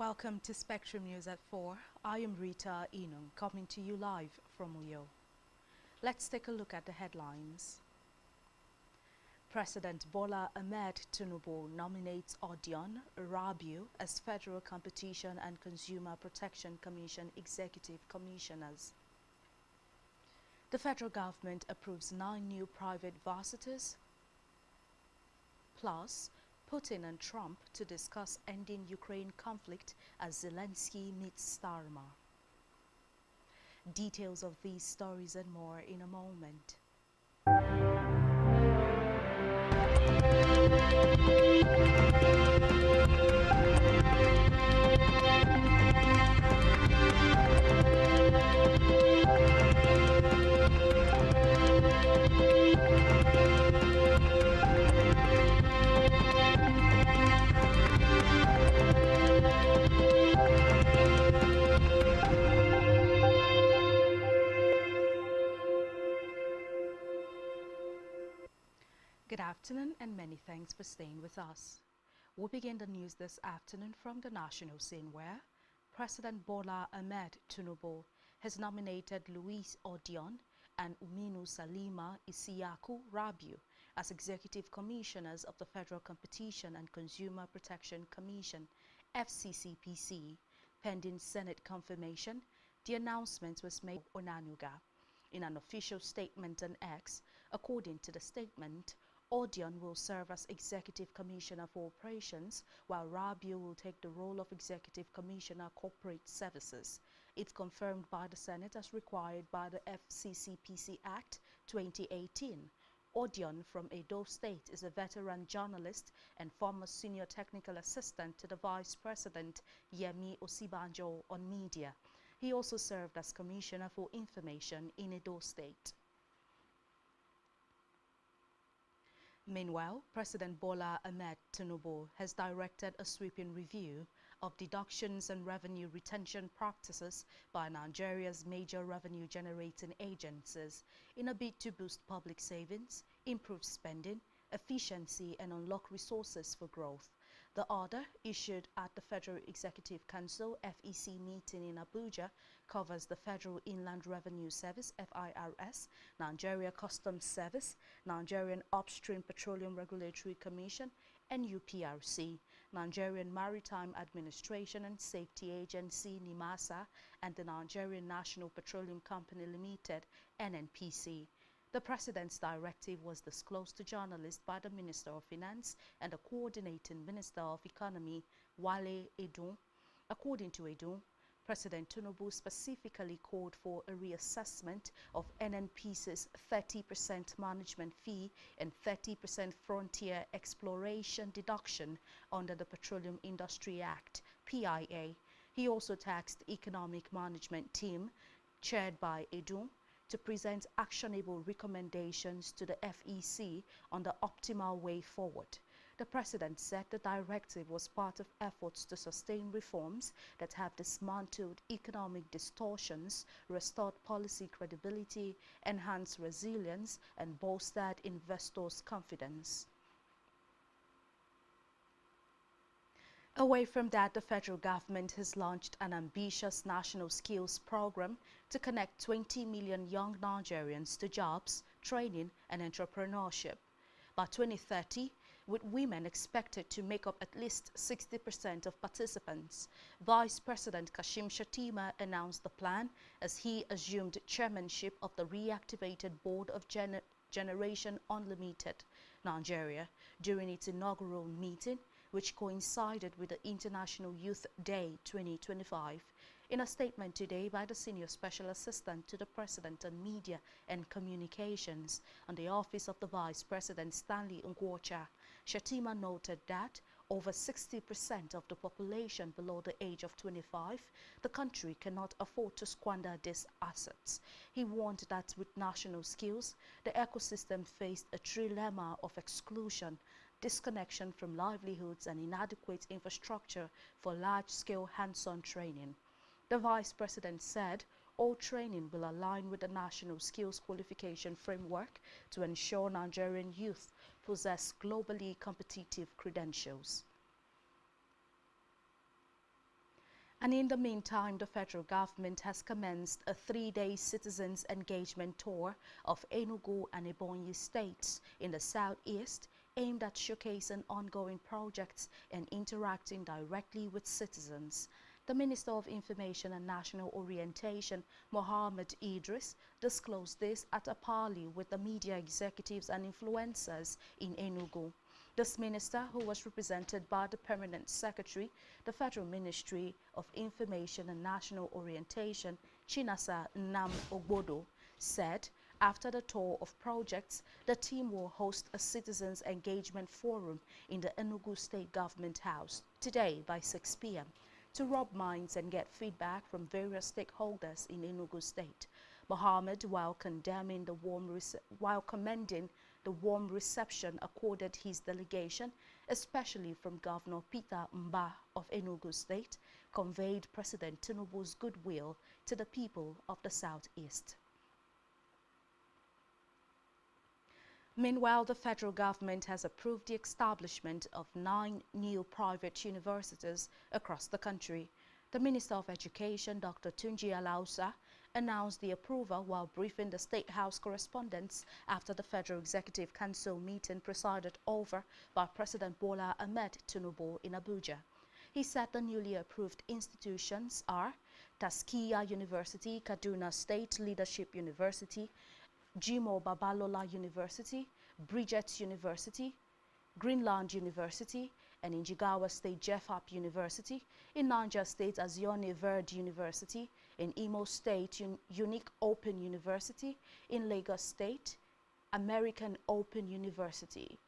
Welcome to Spectrum News at 4. I am Rita Inung, coming to you live from Uyo. Let's take a look at the headlines. President Bola Ahmed Tinubu nominates Odion Rabiu as Federal Competition and Consumer Protection Commission Executive Commissioners. The federal government approves 9 new private varsities. Plus, Putin and Trump to discuss ending Ukraine conflict as Zelensky meets Starmer. Details of these stories and more in a moment. Good afternoon and many thanks for staying with us. We'll begin the news this afternoon from the national scene where President Bola Ahmed Tinubu has nominated Luis Odion and Uminu Salima Isiyaku Rabiu as Executive Commissioners of the Federal Competition and Consumer Protection Commission, FCCPC. Pending Senate confirmation, the announcement was made on Onanuga. In an official statement on X, according to the statement, Odion will serve as Executive Commissioner for Operations, while Rabiu will take the role of Executive Commissioner Corporate Services, if confirmed by the Senate as required by the FCCPC Act 2018. Odion from Edo State is a veteran journalist and former senior technical assistant to the Vice President Yemi Osibanjo on media. He also served as Commissioner for Information in Edo State. Meanwhile, President Bola Ahmed Tinubu has directed a sweeping review of deductions and revenue retention practices by Nigeria's major revenue-generating agencies in a bid to boost public savings, improve spending, efficiency, and unlock resources for growth. The order, issued at the Federal Executive Council FEC meeting in Abuja, covers the Federal Inland Revenue Service FIRS, Nigeria Customs Service, Nigerian Upstream Petroleum Regulatory Commission, NUPRC, Nigerian Maritime Administration and Safety Agency NIMASA, and the Nigerian National Petroleum Company Limited NNPC. The President's directive was disclosed to journalists by the Minister of Finance and the Coordinating Minister of Economy, Wale Edun. According to Edun, President Tinubu specifically called for a reassessment of NNPC's 30% management fee and 30% frontier exploration deduction under the Petroleum Industry Act, PIA. He also tasked the Economic Management Team, chaired by Edun, to present actionable recommendations to the FEC on the optimal way forward. The President said the directive was part of efforts to sustain reforms that have dismantled economic distortions, restored policy credibility, enhanced resilience, and bolstered investors' confidence. Away from that, the federal government has launched an ambitious national skills program to connect 20 million young Nigerians to jobs, training, and entrepreneurship. By 2030, with women expected to make up at least 60% of participants, Vice President Kashim Shettima announced the plan as he assumed chairmanship of the reactivated Board of Generation Unlimited Nigeria during its inaugural meeting, which coincided with the International Youth Day 2025. In a statement today by the Senior Special Assistant to the President on Media and Communications on the Office of the Vice President Stanley Ngwocha, Shettima noted that over 60% of the population below the age of 25, the country cannot afford to squander these assets. He warned that with national skills, the ecosystem faced a trilemma of exclusion, disconnection from livelihoods, and inadequate infrastructure for large-scale hands-on training. The Vice President said all training will align with the National Skills Qualification Framework to ensure Nigerian youth possess globally competitive credentials. And in the meantime, the federal government has commenced a 3-day citizens engagement tour of Enugu and Ebonyi states in the southeast, aimed at showcasing ongoing projects and interacting directly with citizens. The Minister of Information and National Orientation, Mohammed Idris, disclosed this at a parley with the media executives and influencers in Enugu. This minister, who was represented by the Permanent Secretary, the Federal Ministry of Information and National Orientation, Chinasa Nam Ogbodo, said after the tour of projects, the team will host a citizens engagement forum in the Enugu State Government House today by 6 p.m. to rub minds and get feedback from various stakeholders in Enugu State. Mohammed, while commending the warm reception accorded his delegation, especially from Governor Peter Mba of Enugu State, conveyed President Tinubu's goodwill to the people of the Southeast. Meanwhile, the federal government has approved the establishment of 9 new private universities across the country. The Minister of Education, Dr. Tunji Alausa, announced the approval while briefing the State House correspondents after the Federal Executive Council meeting presided over by President Bola Ahmed Tinubu in Abuja. He said the newly approved institutions are Taskiya University, Kaduna State Leadership University, Jimo Babalola University, Bridget University, Greenland University, and in Jigawa State Jeffap University, in Niger State Azione Verde University, in Imo State Unique Open University, in Lagos State American Open University,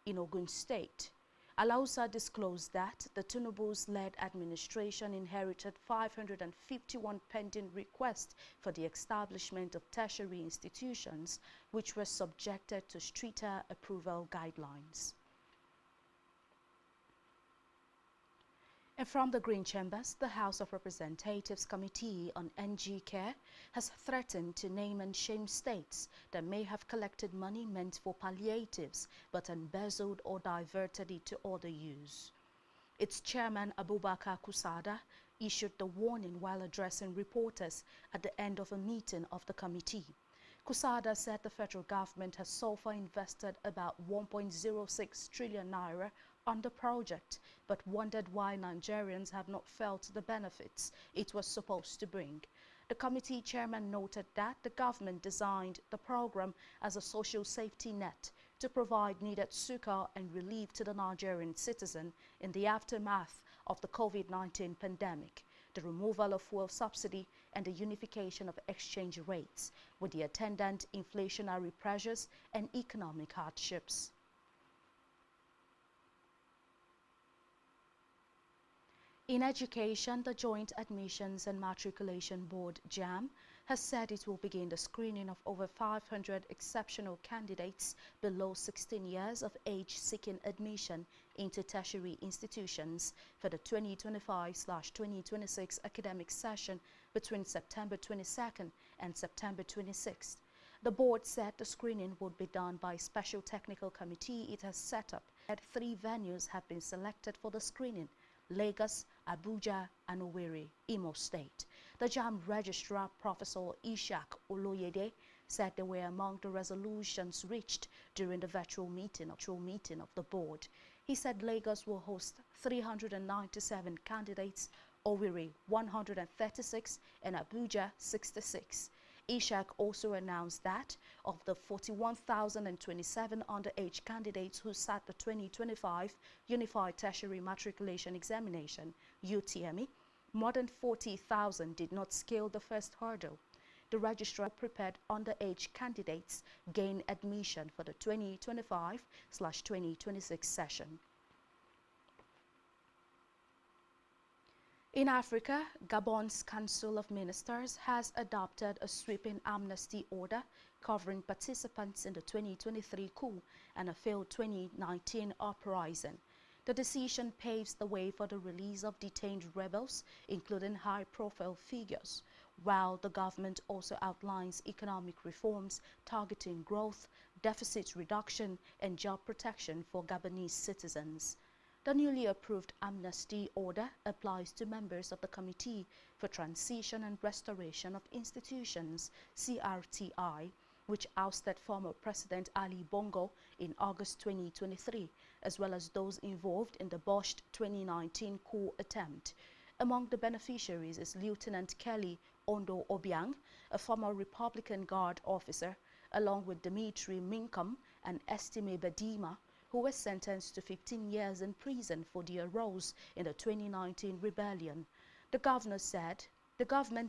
in Ogun State. Alausa disclosed that the Tinubu's led administration inherited 551 pending requests for the establishment of tertiary institutions, which were subjected to stricter approval guidelines. And from the Green Chambers, the House of Representatives Committee on NG Care has threatened to name and shame states that may have collected money meant for palliatives but embezzled or diverted it to other use. Its chairman, Abubakar Kusada, issued the warning while addressing reporters at the end of a meeting of the committee. Kusada said the federal government has so far invested about 1.06 trillion naira on the project, but wondered why Nigerians have not felt the benefits it was supposed to bring. The committee chairman noted that the government designed the program as a social safety net to provide needed succor and relief to the Nigerian citizen in the aftermath of the COVID-19 pandemic, the removal of fuel subsidy and the unification of exchange rates, with the attendant inflationary pressures and economic hardships. In education, the Joint Admissions and Matriculation Board, JAM, has said it will begin the screening of over 500 exceptional candidates below 16 years of age seeking admission into tertiary institutions for the 2025/2026 academic session between September 22nd and September 26th. The board said the screening would be done by a special technical committee it has set up. 3 venues have been selected for the screening: Lagos, Abuja, and Owerri, Imo State. The JAM Registrar, Professor Ishak Oloyede, said they were among the resolutions reached during the virtual meeting of the board. He said Lagos will host 397 candidates, Owerri 136, and Abuja 66. Ishak also announced that of the 41,027 underage candidates who sat the 2025 Unified Tertiary Matriculation Examination, UTME, more than 40,000 did not scale the first hurdle. The registrar prepared underage candidates gain admission for the 2025/2026 session. In Africa, Gabon's Council of Ministers has adopted a sweeping amnesty order covering participants in the 2023 coup and a failed 2019 uprising. The decision paves the way for the release of detained rebels, including high-profile figures, while the government also outlines economic reforms targeting growth, deficit reduction, and job protection for Gabonese citizens. The newly approved amnesty order applies to members of the Committee for Transition and Restoration of Institutions, CRTI, which ousted former President Ali Bongo in August 2023, as well as those involved in the botched 2019 coup attempt. Among the beneficiaries is Lieutenant Kelly Ondo Obiang, a former Republican Guard officer, along with Dimitri Minkum and Estime Badima, who was sentenced to 15 years in prison for their roles in the 2019 rebellion. The government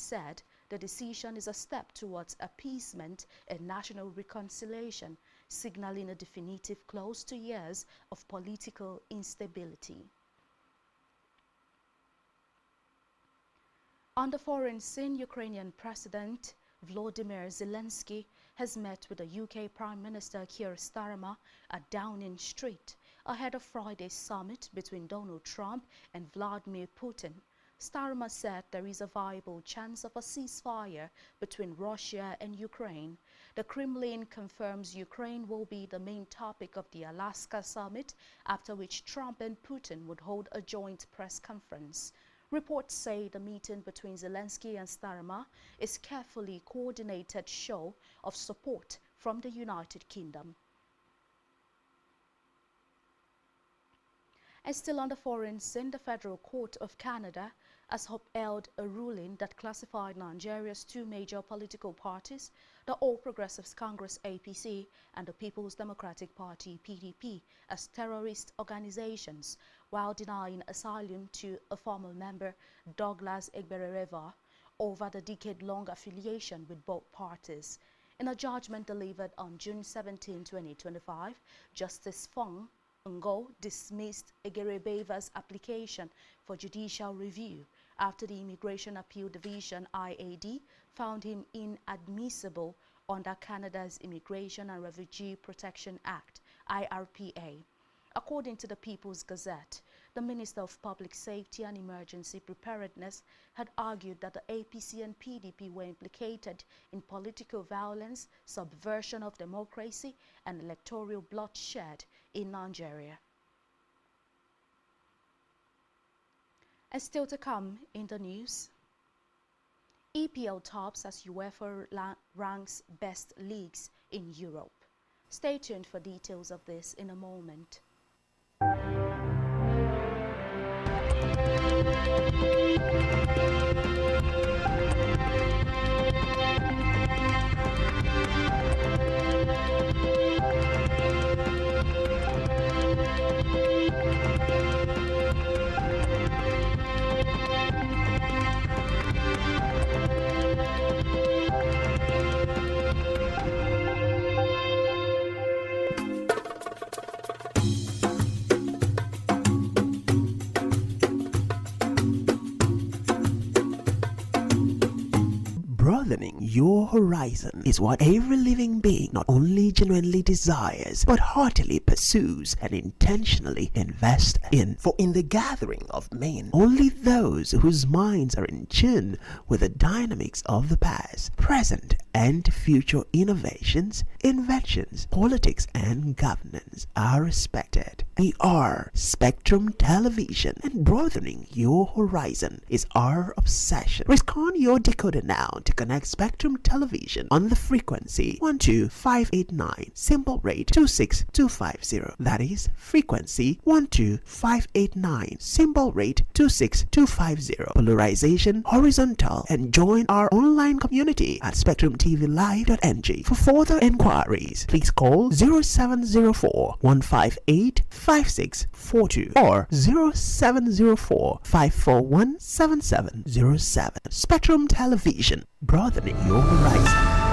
said the decision is a step towards appeasement and national reconciliation, signaling a definitive close to years of political instability. On the foreign scene, Ukrainian President Volodymyr Zelensky has met with the UK Prime Minister Keir Starmer at Downing Street ahead of Friday's summit between Donald Trump and Vladimir Putin. Starmer said there is a viable chance of a ceasefire between Russia and Ukraine. The Kremlin confirms Ukraine will be the main topic of the Alaska summit, after which Trump and Putin would hold a joint press conference. Reports say the meeting between Zelensky and Starmer is a carefully coordinated show of support from the United Kingdom. And still on the foreign scene, the Federal Court of Canada has upheld a ruling that classified Nigeria's two major political parties, the All Progressives Congress APC and the People's Democratic Party PDP, as terrorist organizations, while denying asylum to a former member, Douglas Egbereva, over the decade-long affiliation with both parties. In a judgment delivered on June 17, 2025, Justice Fong Ngo dismissed Egbereva's application for judicial review after the Immigration Appeal Division IAD found him inadmissible under Canada's Immigration and Refugee Protection Act, IRPA. According to the People's Gazette, the Minister of Public Safety and Emergency Preparedness had argued that the APC and PDP were implicated in political violence, subversion of democracy, and electoral bloodshed in Nigeria. And still to come in the news, EPL tops as UEFA ranks best leagues in Europe. Stay tuned for details of this in a moment. Broadening your horizon is what every living being not only genuinely desires, but heartily pursues and intentionally invests in. For in the gathering of men, only those whose minds are in tune with the dynamics of the past, present, and future innovations, inventions, politics, and governance are respected. We are Spectrum Television, and broadening your horizon is our obsession. Rescan your decoder now to connect Spectrum Television on the frequency 12589, symbol rate 26250. That is frequency 12589, symbol rate 26250. Polarization horizontal, and join our online community at spectrumtvlive.ng. For further inquiries, please call 0704 158 5642 or 0704 541 7707. Spectrum Television, broadening your horizon.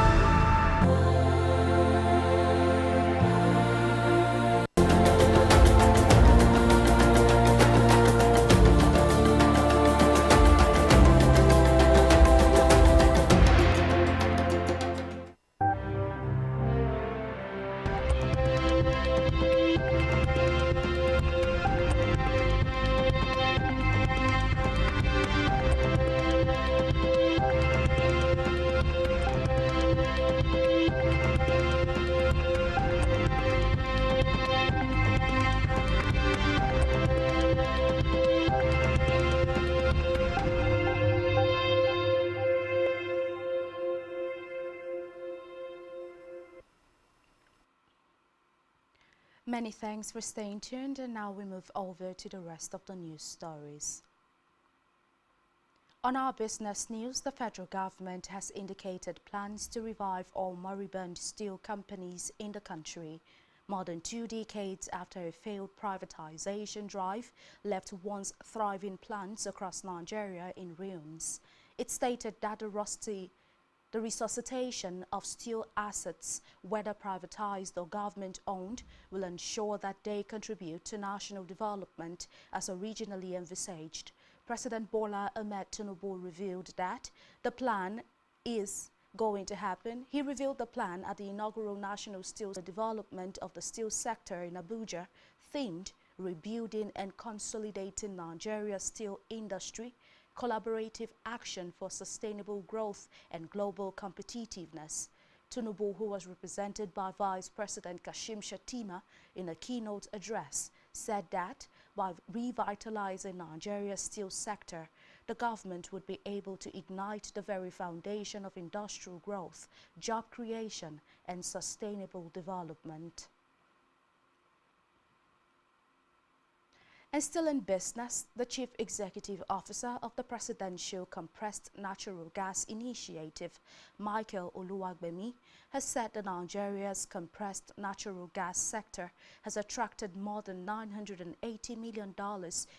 Many thanks for staying tuned, and now we move over to the rest of the news stories. On our business news, the federal government has indicated plans to revive all moribund steel companies in the country. More than 2 decades after a failed privatization drive left once thriving plants across Nigeria in ruins. It stated that the resuscitation of steel assets, whether privatized or government-owned, will ensure that they contribute to national development as originally envisaged. President Bola Ahmed Tinubu revealed that the plan is going to happen. He revealed the plan at the inaugural National Steel Development of the Steel Sector in Abuja, themed Rebuilding and Consolidating Nigeria's Steel Industry, Collaborative Action for Sustainable Growth and Global Competitiveness. Tinubu, who was represented by Vice President Kashim Shettima in a keynote address, said that by revitalizing Nigeria's steel sector, the government would be able to ignite the very foundation of industrial growth, job creation, and sustainable development. And still in business, the Chief Executive Officer of the Presidential Compressed Natural Gas Initiative, Michael Oluwagbemi, has said that Nigeria's compressed natural gas sector has attracted more than $980 million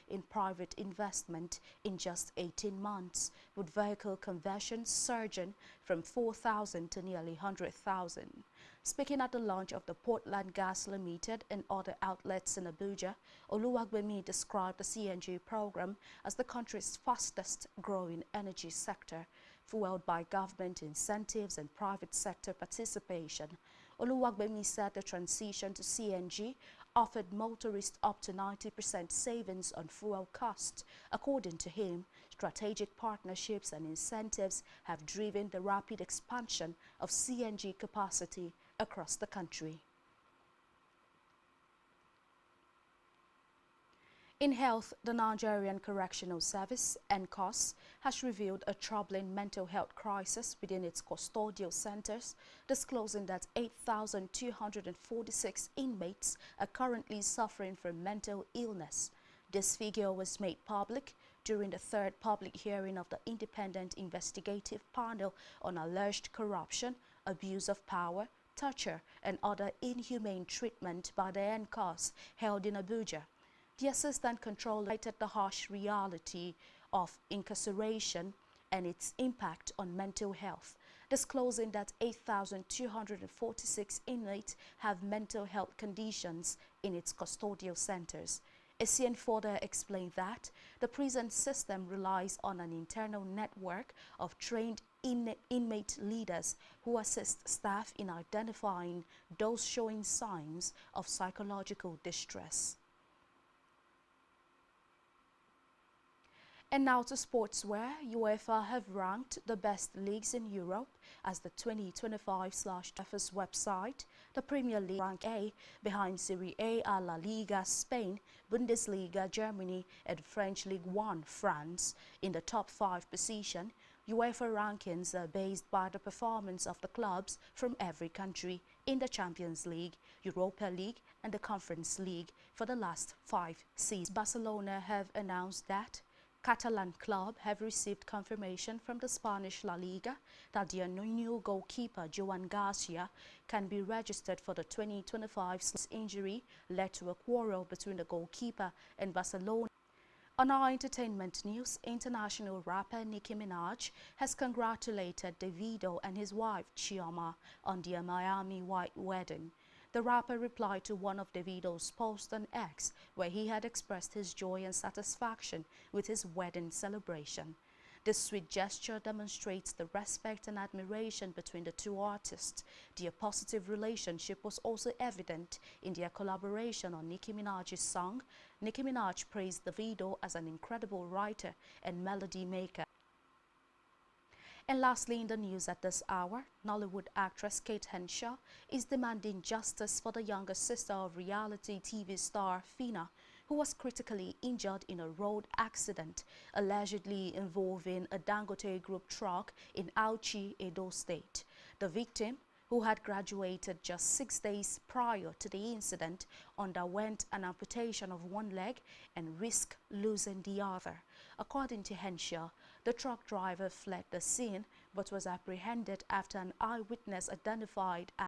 in private investment in just 18 months, with vehicle conversions surging from 4,000 to nearly 100,000. Speaking at the launch of the Portland Gas Limited and other outlets in Abuja, Oluwagbemi described the CNG program as the country's fastest growing energy sector, fueled by government incentives and private sector participation. Oluwagbemi said the transition to CNG offered motorists up to 90% savings on fuel costs. According to him, strategic partnerships and incentives have driven the rapid expansion of CNG capacity across the country. In health, the Nigerian Correctional Service, NCOS, has revealed a troubling mental health crisis within its custodial centers, disclosing that 8,246 inmates are currently suffering from mental illness. This figure was made public during the third public hearing of the Independent Investigative Panel on alleged corruption, abuse of power, torture, and other inhumane treatment by the NCOS held in Abuja. The Assistant Controller cited the harsh reality of incarceration and its impact on mental health, disclosing that 8,246 inmates have mental health conditions in its custodial centers. Essien further explained that the prison system relies on an internal network of trained inmate leaders who assist staff in identifying those showing signs of psychological distress. And now to sportswear. UEFA have ranked the best leagues in Europe as the 2025/FIFA's website. The Premier League ranked A behind Serie A, La Liga Spain, Bundesliga Germany, and French Ligue 1 France. In the top 5 position, UEFA rankings are based by the performance of the clubs from every country in the Champions League, Europa League, and the Conference League for the last 5 seasons. Barcelona have announced that Catalan club have received confirmation from the Spanish La Liga that their new goalkeeper Joan García can be registered for the 2025 injury led to a quarrel between the goalkeeper and Barcelona. On our entertainment news, international rapper Nicki Minaj has congratulated Davido and his wife Chioma on their Miami white wedding. The rapper replied to one of Davido's posts on X, where he had expressed his joy and satisfaction with his wedding celebration. This sweet gesture demonstrates the respect and admiration between the two artists. Their positive relationship was also evident in their collaboration on Nicki Minaj's song. Nicki Minaj praised Davido as an incredible writer and melody maker. And lastly, in the news at this hour, Nollywood actress Kate Henshaw is demanding justice for the younger sister of reality TV star Fina, who was critically injured in a road accident allegedly involving a Dangote Group truck in Auchi, Edo State. The victim, who had graduated just 6 days prior to the incident, underwent an amputation of one leg and risked losing the other. According to Henshaw, the truck driver fled the scene but was apprehended after an eyewitness identified